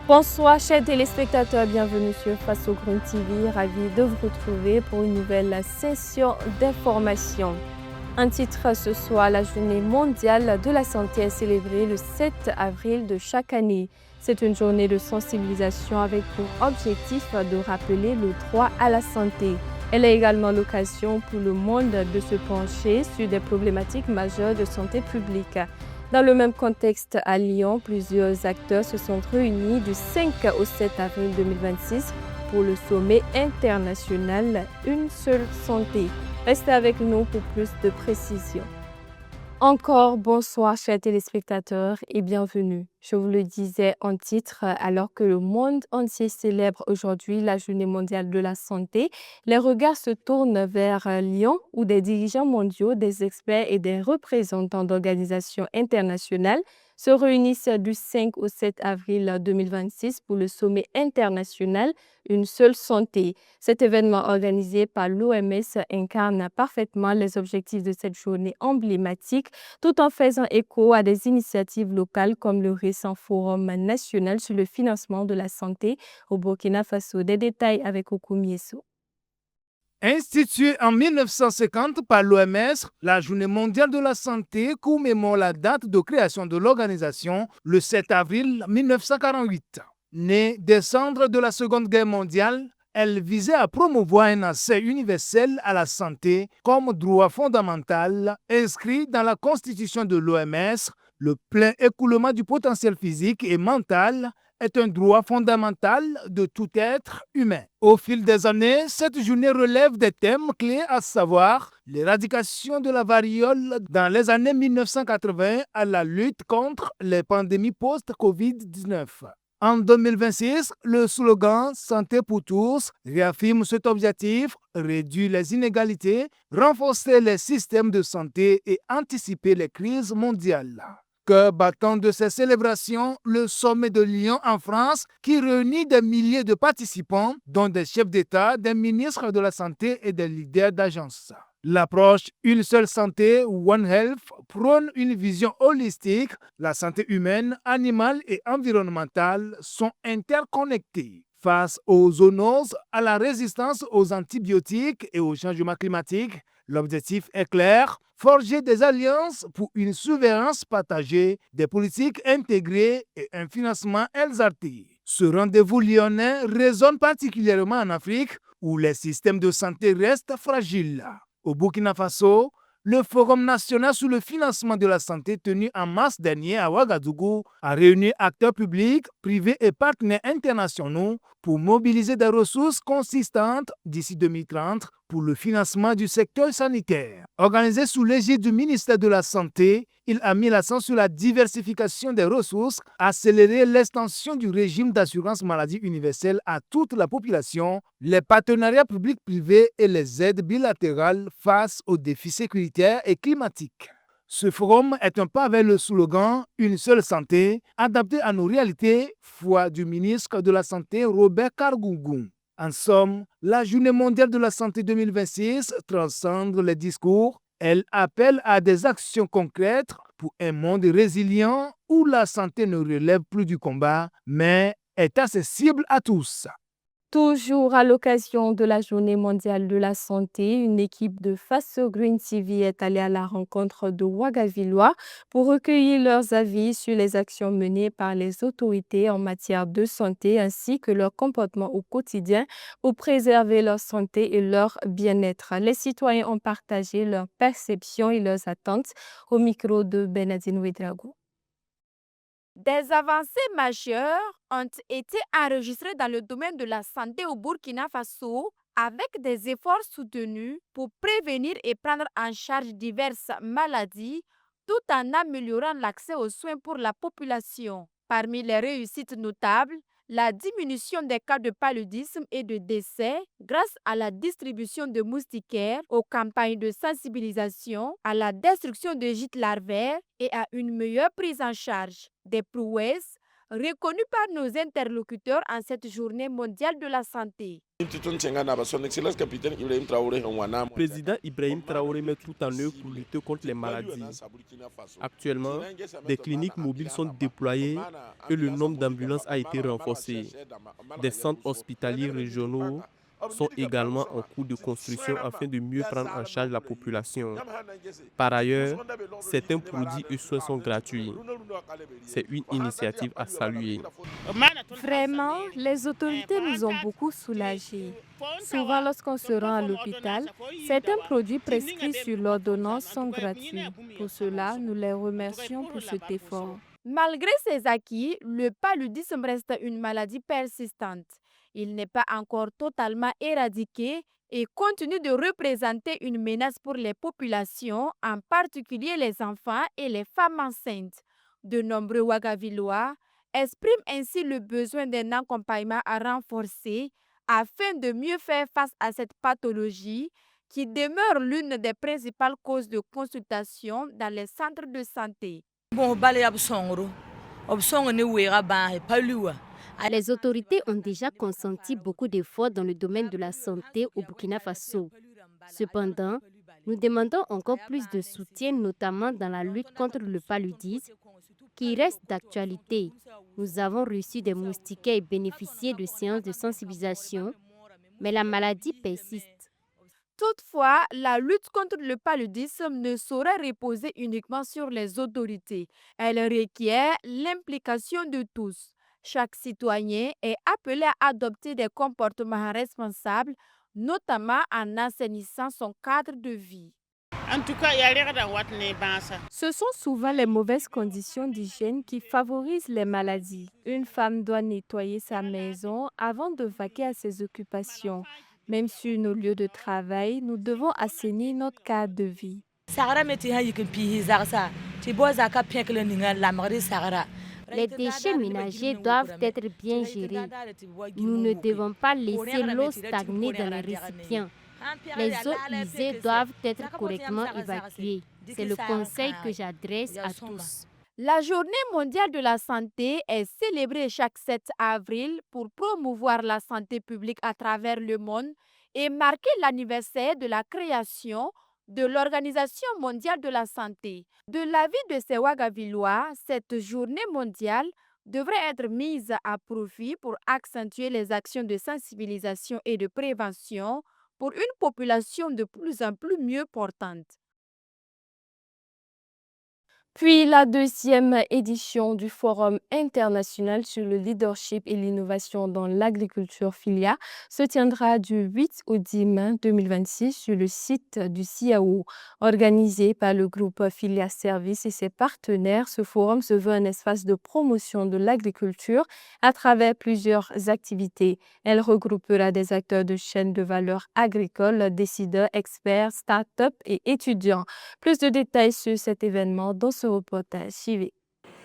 Bonsoir chers téléspectateurs, bienvenue sur Face au Green TV, ravi de vous retrouver pour une nouvelle session d'information. Un titre ce soir, la journée mondiale de la santé est célébrée le 7 avril de chaque année. C'est une journée de sensibilisation avec pour objectif de rappeler le droit à la santé. Elle est également l'occasion pour le monde de se pencher sur des problématiques majeures de santé publique. Dans le même contexte, à Lyon, plusieurs acteurs se sont réunis du 5 au 7 avril 2026 pour le sommet international Une seule santé. Restez avec nous pour plus de précisions. Encore bonsoir chers téléspectateurs et bienvenue. Je vous le disais en titre, alors que le monde entier célèbre aujourd'hui la Journée mondiale de la santé, les regards se tournent vers Lyon où des dirigeants mondiaux, des experts et des représentants d'organisations internationales se réunissent du 5 au 7 avril 2026 pour le sommet international Une seule santé. Cet événement organisé par l'OMS incarne parfaitement les objectifs de cette journée emblématique tout en faisant écho à des initiatives locales comme le récent Forum national sur le financement de la santé au Burkina Faso. Des détails avec Okoumi Esso. Instituée en 1950 par l'OMS, la Journée mondiale de la santé commémore la date de création de l'organisation le 7 avril 1948. Née des cendres de la Seconde Guerre mondiale, elle visait à promouvoir un accès universel à la santé comme droit fondamental inscrit dans la Constitution de l'OMS. Le plein écoulement du potentiel physique et mental est un droit fondamental de tout être humain. Au fil des années, cette journée relève des thèmes clés, à savoir l'éradication de la variole dans les années 1980 à la lutte contre les pandémies post-Covid-19. En 2026, le slogan Santé pour tous réaffirme cet objectif, réduire les inégalités, renforcer les systèmes de santé et anticiper les crises mondiales. Cœur battant de ces célébrations, le sommet de Lyon en France, qui réunit des milliers de participants, dont des chefs d'État, des ministres de la Santé et des leaders d'agences. L'approche Une seule santé, One Health, prône une vision holistique. La santé humaine, animale et environnementale sont interconnectées. Face aux zoonoses, à la résistance aux antibiotiques et au changement climatique, l'objectif est clair, forger des alliances pour une souveraineté partagée, des politiques intégrées et un financement exalté. Ce rendez-vous lyonnais résonne particulièrement en Afrique, où les systèmes de santé restent fragiles. Au Burkina Faso, le Forum national sur le financement de la santé tenu en mars dernier à Ouagadougou a réuni acteurs publics, privés et partenaires internationaux pour mobiliser des ressources consistantes d'ici 2030 pour le financement du secteur sanitaire. Organisé sous l'égide du ministère de la Santé, il a mis l'accent sur la diversification des ressources, accélérer l'extension du régime d'assurance maladie universelle à toute la population, les partenariats publics-privés et les aides bilatérales face aux défis sécuritaires et climatiques. Ce forum est un pas vers le slogan Une seule santé, adapté à nos réalités, foi du ministre de la Santé Robert Kargougou. En somme, la Journée mondiale de la santé 2026 transcende les discours. Elle appelle à des actions concrètes pour un monde résilient où la santé ne relève plus du combat, mais est accessible à tous. Toujours à l'occasion de la Journée mondiale de la santé, une équipe de Face au Green TV est allée à la rencontre de Ouagavillois pour recueillir leurs avis sur les actions menées par les autorités en matière de santé ainsi que leur comportement au quotidien pour préserver leur santé et leur bien-être. Les citoyens ont partagé leurs perceptions et leurs attentes au micro de Benadine Ouedraogo. Des avancées majeures ont été enregistrées dans le domaine de la santé au Burkina Faso avec des efforts soutenus pour prévenir et prendre en charge diverses maladies tout en améliorant l'accès aux soins pour la population. Parmi les réussites notables, la diminution des cas de paludisme et de décès grâce à la distribution de moustiquaires, aux campagnes de sensibilisation, à la destruction de gîtes larvaires et à une meilleure prise en charge. Des prouesses reconnu par nos interlocuteurs en cette journée mondiale de la santé. Le président Ibrahim Traoré met tout en œuvre pour lutter contre les maladies. Actuellement, des cliniques mobiles sont déployées et le nombre d'ambulances a été renforcé. Des centres hospitaliers régionaux sont également en cours de construction afin de mieux prendre en charge la population. Par ailleurs, certains produits et soins sont gratuits. C'est une initiative à saluer. Vraiment, les autorités nous ont beaucoup soulagés. Souvent, lorsqu'on se rend à l'hôpital, certains produits prescrits sur l'ordonnance sont gratuits. Pour cela, nous les remercions pour cet effort. Malgré ces acquis, le paludisme reste une maladie persistante. Il n'est pas encore totalement éradiqué et continue de représenter une menace pour les populations, en particulier les enfants et les femmes enceintes. De nombreux Ouagavillois expriment ainsi le besoin d'un accompagnement à renforcer afin de mieux faire face à cette pathologie qui demeure l'une des principales causes de consultation dans les centres de santé. Les autorités ont déjà consenti beaucoup d'efforts dans le domaine de la santé au Burkina Faso. Cependant, nous demandons encore plus de soutien, notamment dans la lutte contre le paludisme, qui reste d'actualité. Nous avons reçu des moustiquaires et bénéficié de séances de sensibilisation, mais la maladie persiste. Toutefois, la lutte contre le paludisme ne saurait reposer uniquement sur les autorités. Elle requiert l'implication de tous. Chaque citoyen est appelé à adopter des comportements responsables, notamment en assainissant son cadre de vie. Ce sont souvent les mauvaises conditions d'hygiène qui favorisent les maladies. Une femme doit nettoyer sa maison avant de vaquer à ses occupations. Même sur nos lieux de travail, nous devons assainir notre cadre de vie. Les déchets ménagers doivent être bien gérés. Nous ne devons pas laisser l'eau stagner dans les récipients. Les eaux usées doivent être correctement évacuées. C'est le conseil que j'adresse à tous. La Journée mondiale de la santé est célébrée chaque 7 avril pour promouvoir la santé publique à travers le monde et marquer l'anniversaire de la création de l'Organisation mondiale de la santé. De l'avis de ces Ouagavillois, cette journée mondiale devrait être mise à profit pour accentuer les actions de sensibilisation et de prévention pour une population de plus en plus mieux portante. Puis la deuxième édition du Forum international sur le leadership et l'innovation dans l'agriculture FILIA se tiendra du 8 au 10 mai 2026 sur le site du CIAO. Organisé par le groupe FILIA Service et ses partenaires, ce forum se veut un espace de promotion de l'agriculture à travers plusieurs activités. Elle regroupera des acteurs de chaînes de valeur agricole, décideurs, experts, start-up et étudiants. Plus de détails sur cet événement dans ce reportage suivi.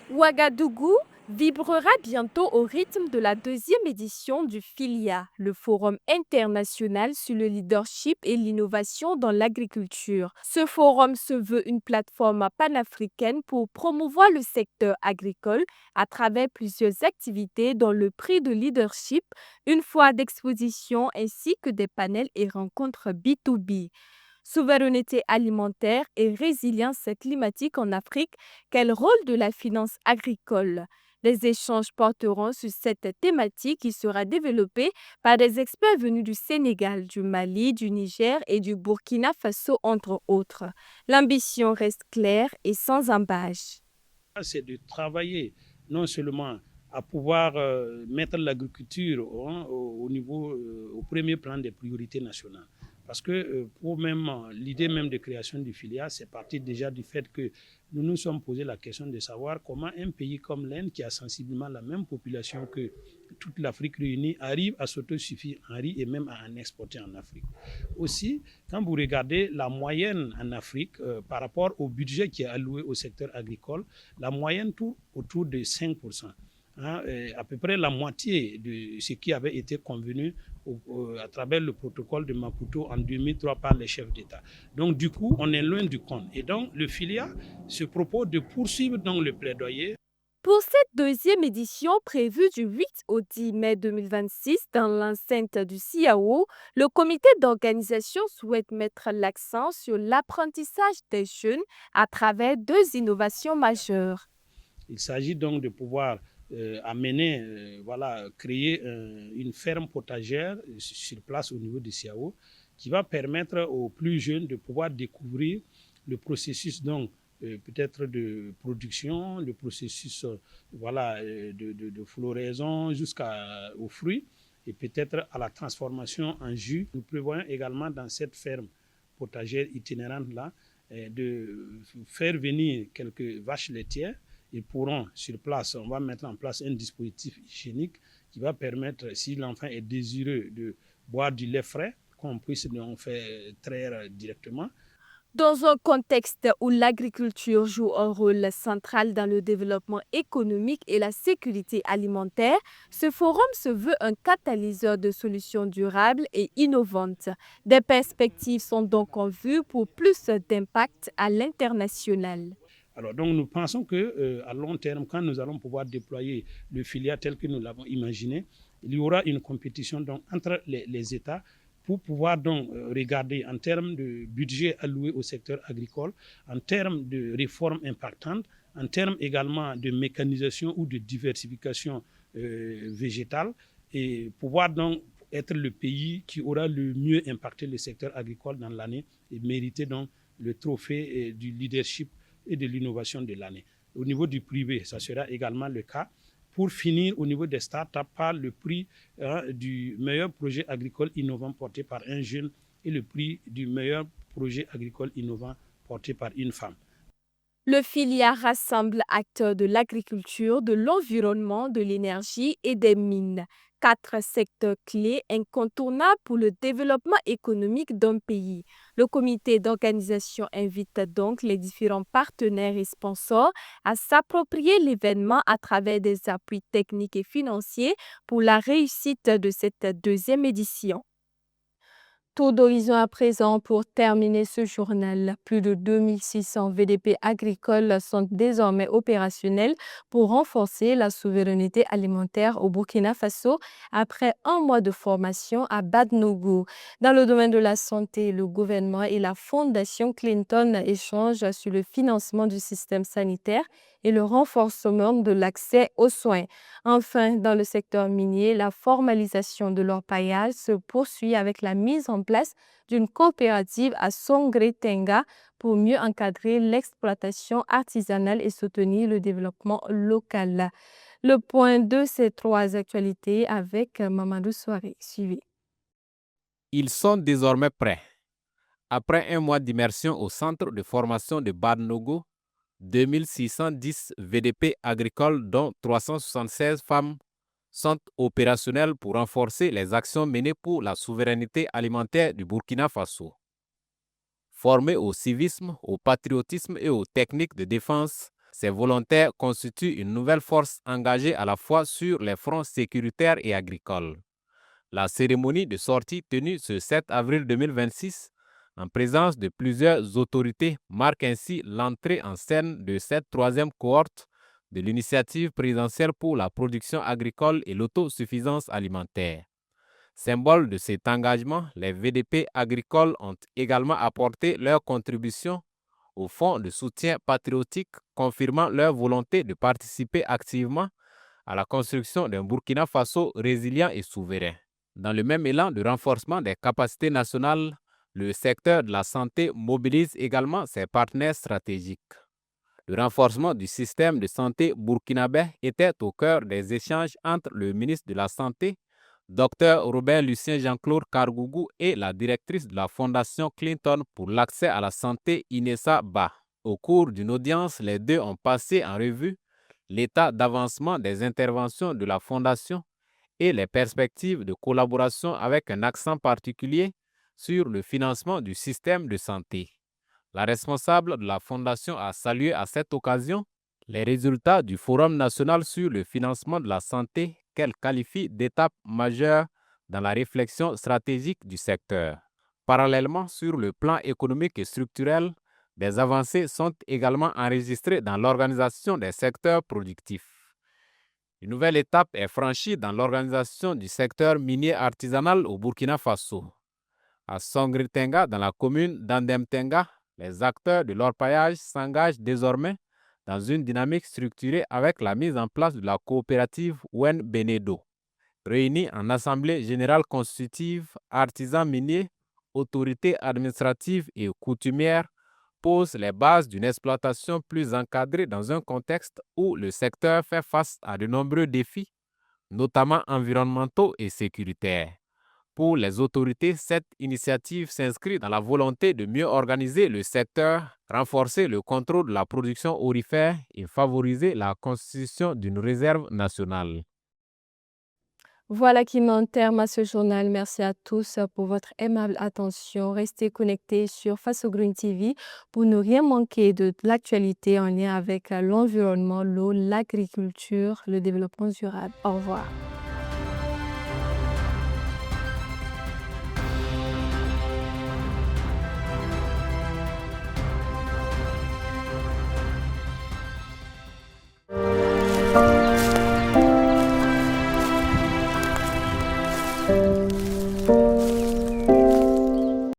Ouagadougou vibrera bientôt au rythme de la deuxième édition du FILIA, le Forum international sur le leadership et l'innovation dans l'agriculture. Ce forum se veut une plateforme panafricaine pour promouvoir le secteur agricole à travers plusieurs activités dont le prix de leadership, une foire d'exposition ainsi que des panels et rencontres B2B. Souveraineté alimentaire et résilience climatique en Afrique, quel rôle de la finance agricole? Les échanges porteront sur cette thématique qui sera développée par des experts venus du Sénégal, du Mali, du Niger et du Burkina Faso, entre autres. L'ambition reste claire et sans embâche. C'est de travailler non seulement à pouvoir mettre l'agriculture au premier plan des priorités nationales. Parce que pour même l'idée même de création du FILIA, c'est parti déjà du fait que nous nous sommes posé la question de savoir comment un pays comme l'Inde, qui a sensiblement la même population que toute l'Afrique réunie, arrive à s'autosuffire en riz et même à en exporter en Afrique. Aussi, quand vous regardez la moyenne en Afrique par rapport au budget qui est alloué au secteur agricole, la moyenne tourne autour de 5%. À peu près la moitié de ce qui avait été convenu à travers le protocole de Maputo en 2003 par les chefs d'État. Donc du coup, on est loin du compte. Et donc le FILIA se propose de poursuivre dans le plaidoyer. Pour cette deuxième édition prévue du 8 au 10 mai 2026 dans l'enceinte du CIAO, le comité d'organisation souhaite mettre l'accent sur l'apprentissage des jeunes à travers deux innovations majeures. Il s'agit donc de pouvoir créer une ferme potagère sur place au niveau du CIAO qui va permettre aux plus jeunes de pouvoir découvrir le processus peut-être de production, le processus de floraison jusqu'aux fruits et peut-être à la transformation en jus. Nous prévoyons également dans cette ferme potagère itinérante-là de faire venir quelques vaches laitières. Ils pourront sur place, on va mettre en place un dispositif hygiénique qui va permettre, si l'enfant est désireux de boire du lait frais, qu'on puisse en faire traire directement. Dans un contexte où l'agriculture joue un rôle central dans le développement économique et la sécurité alimentaire, ce forum se veut un catalyseur de solutions durables et innovantes. Des perspectives sont donc en vue pour plus d'impact à l'international. Alors, donc, nous pensons qu'à long terme, quand nous allons pouvoir déployer le filière tel que nous l'avons imaginé, il y aura une compétition entre les États pour pouvoir regarder en termes de budget alloué au secteur agricole, en termes de réformes impactantes, en termes également de mécanisation ou de diversification végétale, et pouvoir donc être le pays qui aura le mieux impacté le secteur agricole dans l'année et mériter donc le trophée du leadership et de l'innovation de l'année. Au niveau du privé, ça sera également le cas. Pour finir, au niveau des startups, par le prix du meilleur projet agricole innovant porté par un jeune et le prix du meilleur projet agricole innovant porté par une femme. Le filière rassemble acteurs de l'agriculture, de l'environnement, de l'énergie et des mines. 4 secteurs clés incontournables pour le développement économique d'un pays. Le comité d'organisation invite donc les différents partenaires et sponsors à s'approprier l'événement à travers des appuis techniques et financiers pour la réussite de cette deuxième édition. Tour d'horizon à présent pour terminer ce journal. Plus de 2600 VDP agricoles sont désormais opérationnels pour renforcer la souveraineté alimentaire au Burkina Faso après un mois de formation à Badnougou. Dans le domaine de la santé, le gouvernement et la Fondation Clinton échangent sur le financement du système sanitaire et le renforcement de l'accès aux soins. Enfin, dans le secteur minier, la formalisation de l'orpaillage se poursuit avec la mise en place d'une coopérative à Songre-Tenga pour mieux encadrer l'exploitation artisanale et soutenir le développement local. Le point de ces 3 actualités avec Mamadou Souaré. Suivez. Ils sont désormais prêts. Après un mois d'immersion au centre de formation de Badnougou, 2610 VDP agricoles, dont 376 femmes, sont opérationnels pour renforcer les actions menées pour la souveraineté alimentaire du Burkina Faso. Formés au civisme, au patriotisme et aux techniques de défense, ces volontaires constituent une nouvelle force engagée à la fois sur les fronts sécuritaires et agricoles. La cérémonie de sortie tenue ce 7 avril 2026 en présence de plusieurs autorités marque ainsi l'entrée en scène de cette 3e cohorte de l'initiative présidentielle pour la production agricole et l'autosuffisance alimentaire. Symbole de cet engagement, les VDP agricoles ont également apporté leur contribution au fonds de soutien patriotique, confirmant leur volonté de participer activement à la construction d'un Burkina Faso résilient et souverain. Dans le même élan de renforcement des capacités nationales, le secteur de la santé mobilise également ses partenaires stratégiques. Le renforcement du système de santé burkinabé était au cœur des échanges entre le ministre de la Santé, Dr Robert Lucien Jean-Claude Kargougou, et la directrice de la Fondation Clinton pour l'accès à la santé, Inessa Ba. Au cours d'une audience, les deux ont passé en revue l'état d'avancement des interventions de la Fondation et les perspectives de collaboration avec un accent particulier sur le financement du système de santé. La responsable de la Fondation a salué à cette occasion les résultats du Forum national sur le financement de la santé qu'elle qualifie d'étape majeure dans la réflexion stratégique du secteur. Parallèlement, sur le plan économique et structurel, Des avancées sont également enregistrées dans l'organisation des secteurs productifs. Une nouvelle étape est franchie dans l'organisation du secteur minier artisanal au Burkina Faso. À Songri-Tenga, dans la commune d'Andem-Tenga, les acteurs de l'orpaillage s'engagent désormais dans une dynamique structurée avec la mise en place de la coopérative Wen Benedo. Réunis en assemblée générale constitutive, artisans miniers, autorités administratives et coutumières posent les bases d'une exploitation plus encadrée dans un contexte où le secteur fait face à de nombreux défis, notamment environnementaux et sécuritaires. Pour les autorités, cette initiative s'inscrit dans la volonté de mieux organiser le secteur, renforcer le contrôle de la production aurifère et favoriser la constitution d'une réserve nationale. Voilà qui met un terme à ce journal. Merci à tous pour votre aimable attention. Restez connectés sur Faso Green TV pour ne rien manquer de l'actualité en lien avec l'environnement, l'eau, l'agriculture, le développement durable. Au revoir.